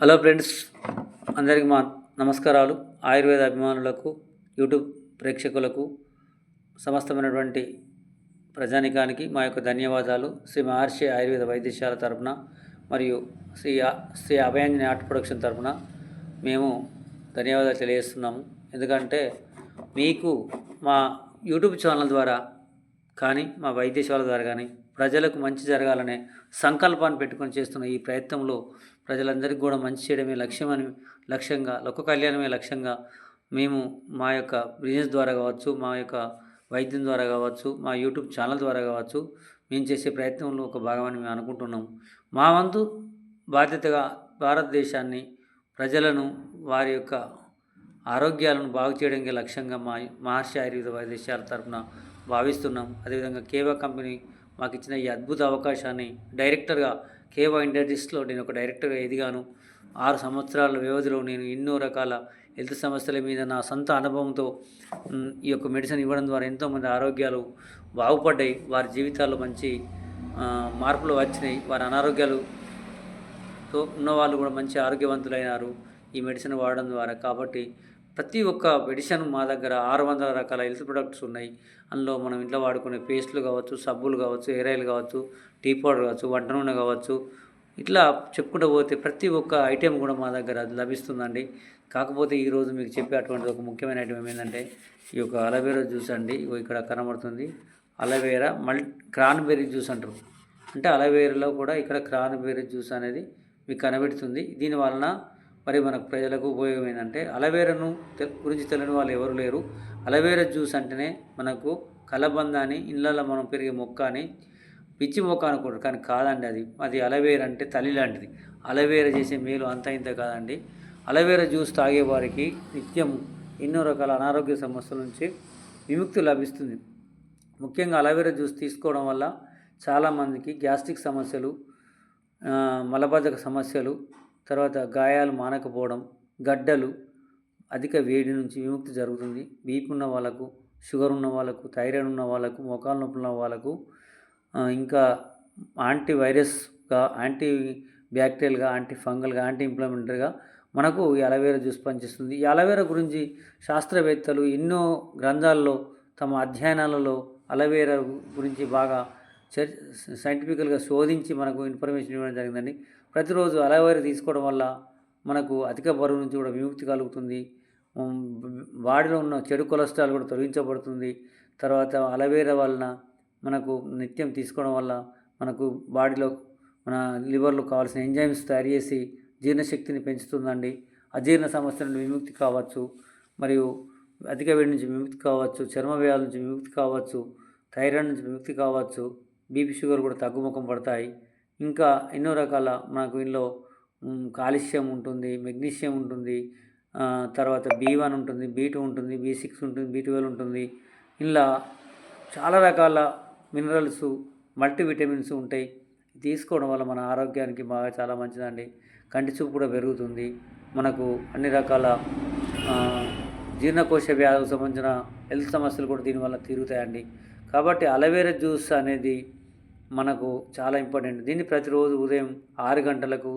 Hello friends, అందరికీ మా నమస్కారాలు. ఆయుర్వేద అభిమానులకు, యూట్యూబ్ ప్రేక్షకులకు, సమస్తమైనటువంటి ప్రజానికానికి మా యొక్క ధన్యవాదాలు. శ్రీ మహర్షి ఆయుర్వేద వైద్యశాల తరపున మరియు శ్రీ అభయాంజని ఆర్ట్ ప్రొడక్షన్ తరపున మేము ధన్యవాదాలు తెలియజేస్తున్నాము. ఎందుకంటే మీకు మా యూట్యూబ్ ఛానల్ ద్వారా కానీ, మా వైద్యశాల ద్వారా కానీ ప్రజలకు మంచి జరగాలనే సంకల్పాన్ని పెట్టుకొని చేస్తున్న ఈ ప్రయత్నంలో ప్రజలందరికీ కూడా మంచి చేయడమే లక్ష్యంగా లోక కళ్యాణమే లక్ష్యంగా మేము మా యొక్క బిజినెస్ ద్వారా కావచ్చు, మా యొక్క వైద్యం ద్వారా కావచ్చు, మా యూట్యూబ్ ఛానల్ ద్వారా కావచ్చు, మేము చేసే ప్రయత్నంలో ఒక భాగమని మేము అనుకుంటున్నాము. మా వంతు బాధ్యతగా భారతదేశాన్ని, ప్రజలను, వారి యొక్క ఆరోగ్యాలను బాగు చేయడానికి లక్ష్యంగా మా మహర్షి ఆయుర్వేద వైద్యశాల తరఫున భావిస్తున్నాం. అదేవిధంగా కేవా కంపెనీ మాకు ఇచ్చిన ఈ అద్భుత అవకాశాన్ని డైరెక్టర్గా కేవా ఇండస్ట్రీస్లో నేను ఒక డైరెక్టర్గా ఎదిగాను. 6 సంవత్సరాల వ్యవధిలో నేను ఎన్నో రకాల హెల్త్ సమస్యల మీద నా సొంత అనుభవంతో ఈ యొక్క మెడిసిన్ ఇవ్వడం ద్వారా ఎంతోమంది ఆరోగ్యాలు బాగుపడ్డాయి. వారి జీవితాల్లో మంచి మార్పులు వచ్చినాయి. వారి అనారోగ్యాలతో ఉన్నవాళ్ళు కూడా మంచి ఆరోగ్యవంతులైనారు ఈ మెడిసిన్ వాడడం ద్వారా. కాబట్టి ప్రతి ఒక్క మెడిసిన్ మా దగ్గర 600 రకాల హెల్త్ ప్రొడక్ట్స్ ఉన్నాయి. అందులో మనం ఇంట్లో వాడుకునే పేస్టులు కావచ్చు, సబ్బులు కావచ్చు, హెయిర్ ఆయిల్ కావచ్చు, టీ పౌడర్ కావచ్చు, వంట నూనె కావచ్చు, ఇట్లా చెప్పుకుంటూ పోతే ప్రతి ఒక్క ఐటెం కూడా మా దగ్గర లభిస్తుందండి. కాకపోతే ఈరోజు మీకు చెప్పే అటువంటి ఒక ముఖ్యమైన ఐటెం ఏంటంటే ఈ యొక్క అలోవెరా జ్యూస్ అండి. ఇక్కడ కనబడుతుంది అలోవెరా క్రాన్బెర్రీ జ్యూస్ అంటారు. అంటే అలోవెరాలో కూడా ఇక్కడ క్రాన్బెర్రీ జ్యూస్ అనేది మీకు కనబడుతుంది. దీనివలన మరి మనకు ప్రజలకు ఉపయోగం ఏంటంటే, అలోవెరాను గురించి తెలియని వాళ్ళు ఎవరు లేరు. అలోవెరా జ్యూస్ అంటేనే మనకు కలబంద అని, ఇళ్ళల్లో మనం పెరిగే మొక్క అని, పిచ్చి మొక్క అనుకుంటారు, కానీ కాదండి. అది అలోవెరా అంటే తల్లి లాంటిది. అలోవెరా చేసే మేలు అంత ఇంత కాదండి. అలోవెరా జ్యూస్ తాగే వారికి నిత్యం ఎన్నో రకాల అనారోగ్య సమస్యల నుంచి విముక్తి లభిస్తుంది. ముఖ్యంగా అలోవెరా జ్యూస్ తీసుకోవడం వల్ల చాలామందికి గ్యాస్ట్రిక్ సమస్యలు, మలబద్ధక సమస్యలు, తర్వాత గాయాలు మానకపోవడం, గడ్డలు, అధిక వేడి నుంచి విముక్తి జరుగుతుంది. బీపీ ఉన్న వాళ్ళకు, షుగర్ ఉన్న వాళ్ళకు, థైరాయిడ్ ఉన్న వాళ్ళకు, మోకాలు నొప్పులు ఉన్న వాళ్ళకు, ఇంకా యాంటీవైరస్గా, యాంటీ బ్యాక్టీరియల్గా, యాంటీ ఫంగల్గా, యాంటీ ఇన్ఫ్లమేటరీగా మనకు ఈ అలోవెరా జ్యూస్ పనిచేస్తుంది. ఈ అలోవెరా గురించి శాస్త్రవేత్తలు ఎన్నో గ్రంథాల్లో తమ అధ్యయనాలలో అలోవెరా గురించి బాగా సైంటిఫికల్గా శోధించి మనకు ఇన్ఫర్మేషన్ ఇవ్వడం జరిగిందండి. ప్రతిరోజు అలోవెరా తీసుకోవడం వల్ల మనకు అధిక బరువు నుంచి కూడా విముక్తి కలుగుతుంది. బాడీలో ఉన్న చెడు కొలెస్ట్రాల్ కూడా తొలగించబడుతుంది. తర్వాత అలోవెరా వలన మనకు నిత్యం తీసుకోవడం వల్ల మనకు బాడీలో మన లివర్లో కావాల్సిన ఎంజైమ్స్ తయారు చేసి జీర్ణశక్తిని పెంచుతుందండి. అజీర్ణ సమస్యల నుండి విముక్తి కావచ్చు, మరియు అధిక వేడి నుంచి విముక్తి కావచ్చు, చర్మ వ్యాధుల నుంచి విముక్తి కావచ్చు, థైరాయిడ్ నుంచి విముక్తి కావచ్చు, బీపీ షుగర్ కూడా తగ్గుముఖం పడతాయి. ఇంకా ఎన్నో రకాల మనకు ఇందులో కాల్షియం ఉంటుంది, మెగ్నీషియం ఉంటుంది, తర్వాత B1 ఉంటుంది, B2 ఉంటుంది, B6 ఉంటుంది, B12 ఉంటుంది. ఇలా చాలా రకాల మినరల్స్, మల్టీవిటమిన్స్ ఉంటాయి. తీసుకోవడం వల్ల మన ఆరోగ్యానికి బాగా చాలా మంచిదండి. కంటి చూపు కూడా పెరుగుతుంది. మనకు అన్ని రకాల జీర్ణకోశ వ్యాధులకు సంబంధించిన హెల్త్ సమస్యలు కూడా దీనివల్ల తీరుతాయండి. కాబట్టి అలోవెరా జ్యూస్ అనేది మనకు చాలా ఇంపార్టెంట్. దీన్ని ప్రతిరోజు ఉదయం 6 గంటలకు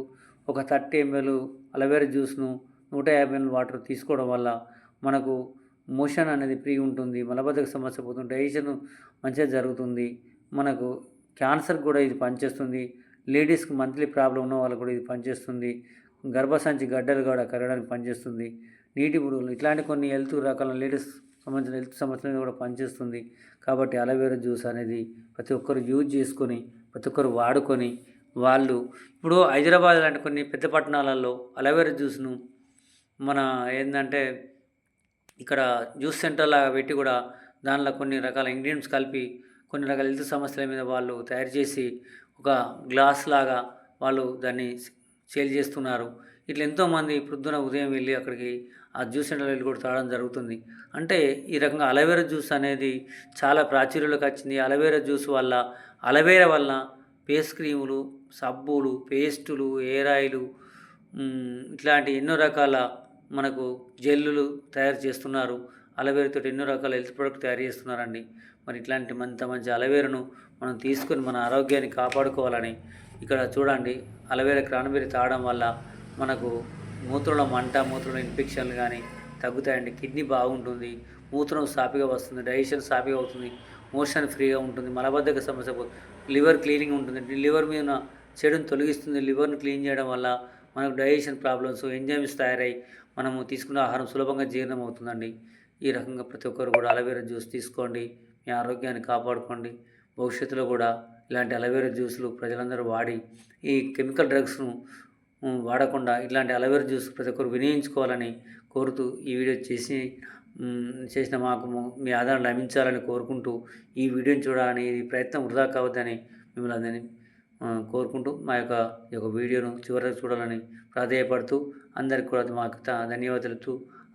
ఒక 30 ml అలోవెరా జ్యూస్ను 150 ml వాటర్ తీసుకోవడం వల్ల మనకు మోషన్ అనేది ఫ్రీ ఉంటుంది. మలబద్ధక సమస్య పోతుంది. డైజెషన్ మంచిగా జరుగుతుంది. మనకు క్యాన్సర్ కూడా ఇది పనిచేస్తుంది. లేడీస్కి మంత్లీ ప్రాబ్లం ఉన్న వాళ్ళకు కూడా ఇది పనిచేస్తుంది. గర్భసంచి గడ్డలు కూడా కరగడానికి పనిచేస్తుంది. నీటి బుడుగులు ఇట్లాంటి కొన్ని రకాల లేడీస్ సంబంధించిన హెల్త్ సమస్యల కూడా పనిచేస్తుంది. కాబట్టి అలోవెరా జ్యూస్ అనేది ప్రతి ఒక్కరు యూజ్ చేసుకొని, ప్రతి ఒక్కరు వాడుకొని, వాళ్ళు ఇప్పుడు హైదరాబాద్ లాంటి కొన్ని పెద్ద పట్టణాలలో అలోవెరా జ్యూస్ను మన ఏంటంటే ఇక్కడ జ్యూస్ సెంటర్ లాగా పెట్టి కూడా దానిలో కొన్ని రకాల ఇంగ్రీడియంట్స్ కలిపి కొన్ని రకాల హెల్త్ సమస్యల మీద వాళ్ళు తయారు చేసి ఒక గ్లాస్ లాగా వాళ్ళు దాన్ని సేల్ చేస్తున్నారు. ఇట్లా ఎంతోమంది పొద్దున ఉదయం వెళ్ళి అక్కడికి ఆ జ్యూస్ సెంటర్లో వెళ్ళి కూడా తాగడం జరుగుతుంది. అంటే ఈ రకంగా అలోవెరా జ్యూస్ అనేది చాలా ప్రాచుర్యంలోకి వచ్చింది. అలోవెరా వల్ల ఫేస్ క్రీములు, సబ్బులు, పేస్టులు, హెయిర్ ఆయిల్, ఇట్లాంటి ఎన్నో రకాల మనకు జెల్లులు తయారు చేస్తున్నారు. అలోవెరాతో ఎన్నో రకాల హెల్త్ ప్రొడక్ట్ తయారు చేస్తున్నారండి. మరి ఇట్లాంటి మంచి అలోవెరాను మనం తీసుకొని మన ఆరోగ్యాన్ని కాపాడుకోవాలని ఇక్కడ చూడండి. అలోవెరా క్రాన్బెర్రీ తాగడం వల్ల మనకు మూత్రంలో మంట, మూత్రంలో ఇన్ఫెక్షన్లు కానీ తగ్గుతాయండి. కిడ్నీ బాగుంటుంది, మూత్రం సాఫీగా వస్తుంది, డైజెషన్ సాఫీగా అవుతుంది, మోషన్ ఫ్రీగా ఉంటుంది, మలబద్ధక సమస్య లివర్ క్లీనింగ్ ఉంటుంది. లివర్ మీద ఉన్న చెడుని తొలగిస్తుంది. లివర్‌ని క్లీన్ చేయడం వల్ల మనకు డైజెషన్ ప్రాబ్లమ్స్, ఎంజైమ్స్ తయారై మనము తీసుకున్న ఆహారం సులభంగా జీర్ణం అవుతుందండి. ఈ రకంగా ప్రతి ఒక్కరు కూడా అలోవెరా జ్యూస్ తీసుకోండి. మీ ఆరోగ్యాన్ని కాపాడుకోండి. భవిష్యత్తులో కూడా ఇలాంటి అలోవెరా జ్యూస్‌లు ప్రజలందరూ వాడి ఈ కెమికల్ డ్రగ్స్‌ను వాడకుండా ఇట్లాంటి అలోవెరా జ్యూస్ ప్రతి ఒక్కరు వినియోగించుకోవాలని కోరుతూ ఈ వీడియో చేసిన మాకు మీ ఆదరణ లభించాలని కోరుకుంటూ ఈ వీడియోని చూడాలని, ఈ ప్రయత్నం వృధా కావద్దని మిమ్మల్ని అందరినీ కోరుకుంటూ ఈ యొక్క వీడియోను చివరికి చూడాలని ప్రాధేయపడుతూ అందరికీ కూడా మాకు ధన్యవాదాలు.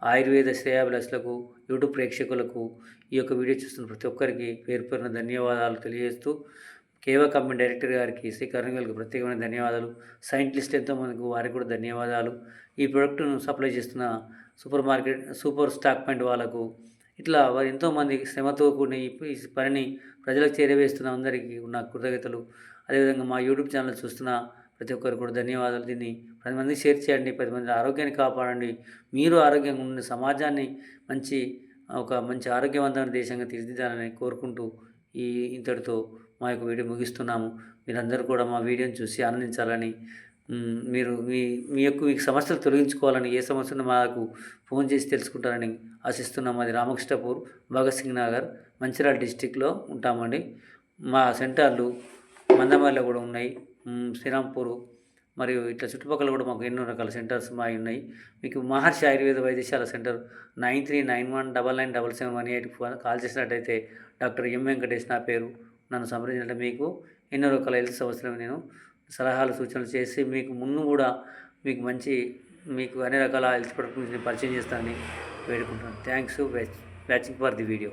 ఆయుర్వేద శ్రేయాభిలాషులకు, యూట్యూబ్ ప్రేక్షకులకు ఈ యొక్క వీడియో చూస్తున్న ప్రతి ఒక్కరికి పేరు పేరున ధన్యవాదాలు తెలియజేస్తూ, కేవా కంపెనీ డైరెక్టర్ గారికి, శ్రీ కరుణ్ గారికి ప్రత్యేకమైన ధన్యవాదాలు. సైంటిస్ట్ ఎంతోమందికి వారికి కూడా ధన్యవాదాలు. ఈ ప్రోడక్ట్ను సప్లై చేస్తున్న సూపర్ స్టాక్ పాయింట్ వాళ్ళకు, ఇట్లా వారు ఎంతోమంది శ్రమతో కూడిన ఈ పనిని ప్రజలకు చేరవేస్తున్న అందరికీ నా కృతజ్ఞతలు. అదేవిధంగా మా యూట్యూబ్ ఛానల్ చూస్తున్న ప్రతి ఒక్కరు కూడా ధన్యవాదాలు. దీన్ని 10 మందికి షేర్ చేయండి, 10 మంది ఆరోగ్యాన్ని కాపాడండి. మీరు ఆరోగ్యంగా ఉండి సమాజాన్ని ఒక మంచి ఆరోగ్యవంతమైన దేశంగా తీర్చిదిద్దాలని కోరుకుంటూ ఇంతటితో మా యొక్క వీడియో ముగిస్తున్నాము. మీరందరూ కూడా మా వీడియోని చూసి ఆనందించాలని, మీరు మీకు సమస్యలు తొలగించుకోవాలని, ఏ సమస్య ఉన్నా మాకు ఫోన్ చేసి తెలుసుకుంటారని ఆశిస్తున్నాం. మాది రామకృష్ణపూర్, భగత్ సింగ్ నగర్, మంచిర్యాల డిస్టిక్లో ఉంటామండి. మా సెంటర్లు మందమరిలో కూడా ఉన్నాయి, శ్రీరాంపూర్ మరియు ఇట్లా చుట్టుపక్కల కూడా మాకు ఎన్నో రకాల సెంటర్స్ మావి ఉన్నాయి. మీకు మహర్షి ఆయుర్వేద వైద్యశాల సెంటర్ 9391997718 కాల్ చేసినట్టయితే డాక్టర్ ఎం వెంకటేష్ నా పేరు. నన్ను సంప్రదించినట్టు మీకు ఎన్నో రకాల హెల్త్ సమస్యలు నేను సలహాలు సూచనలు చేసి ముందు కూడా మీకు అన్ని రకాల హెల్త్ ప్రొడక్ట్స్ పరిచయం చేస్తానని వేడుకుంటున్నాను. Thanks watching for the video.